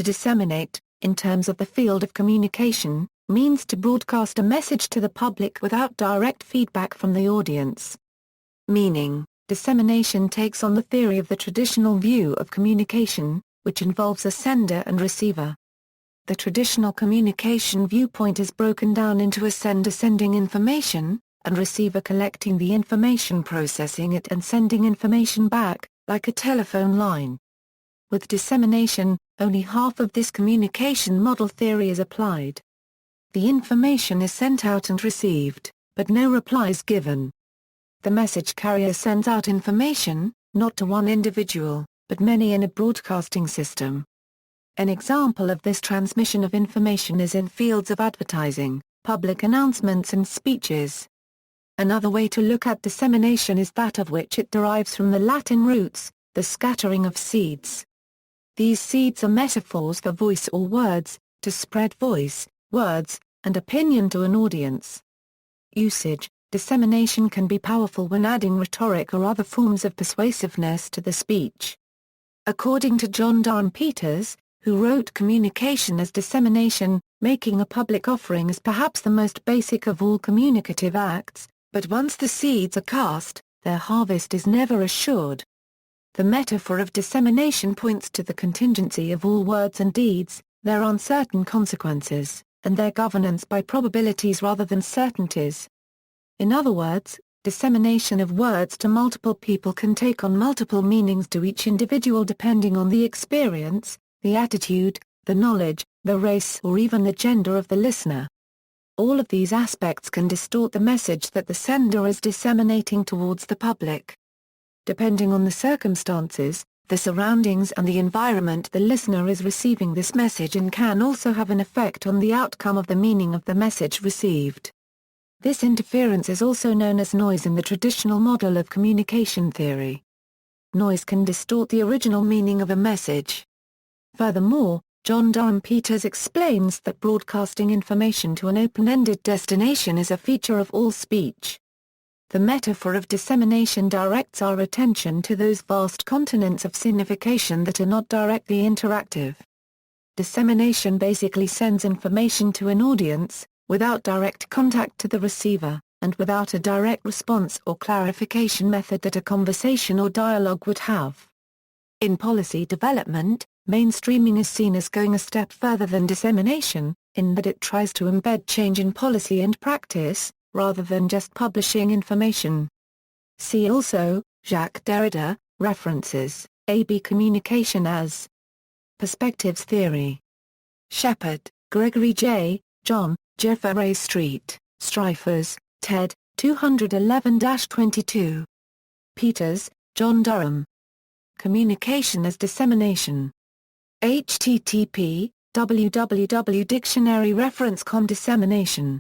To disseminate, in terms of the field of communication, means to broadcast a message to the public without direct feedback from the audience. Meaning, dissemination takes on the theory of the traditional view of communication, which involves a sender and receiver. The traditional communication viewpoint is broken down into a sender sending information, and receiver collecting the information, processing it and sending information back, like a telephone line. With dissemination, only half of this communication model theory is applied. The information is sent out and received, but no replies given. The message carrier sends out information, not to one individual, but many in a broadcasting system. An example of this transmission of information is in fields of advertising, public announcements and speeches. Another way to look at dissemination is that of which it derives from the Latin roots, the scattering of seeds. These seeds are metaphors for voice or words, to spread voice, words, and opinion to an audience. Usage: dissemination can be powerful when adding rhetoric or other forms of persuasiveness to the speech. According to John Durham Peters, who wrote Communication as Dissemination, making a public offering is perhaps the most basic of all communicative acts, but once the seeds are cast, their harvest is never assured. The metaphor of dissemination points to the contingency of all words and deeds, their uncertain consequences, and their governance by probabilities rather than certainties. In other words, dissemination of words to multiple people can take on multiple meanings to each individual depending on the experience, the attitude, the knowledge, the race or even the gender of the listener. All of these aspects can distort the message that the sender is disseminating towards the public. Depending on the circumstances, the surroundings and the environment the listener is receiving this message in can also have an effect on the outcome of the meaning of the message received. This interference is also known as noise in the traditional model of communication theory. Noise can distort the original meaning of a message. Furthermore, John Durham Peters explains that broadcasting information to an open-ended destination is a feature of all speech. The metaphor of dissemination directs our attention to those vast continents of signification that are not directly interactive. Dissemination basically sends information to an audience, without direct contact to the receiver, and without a direct response or clarification method that a conversation or dialogue would have. In policy development, mainstreaming is seen as going a step further than dissemination, in that it tries to embed change in policy and practice, rather than just publishing information. See also, Jacques Derrida, references, A.B. Communication as Perspectives Theory. Shepard, Gregory J., John, Jeffrey Street, Strifers, Ted, 211-22. Peters, John Durham. Communication as Dissemination. http://www.dictionaryreference.com Dissemination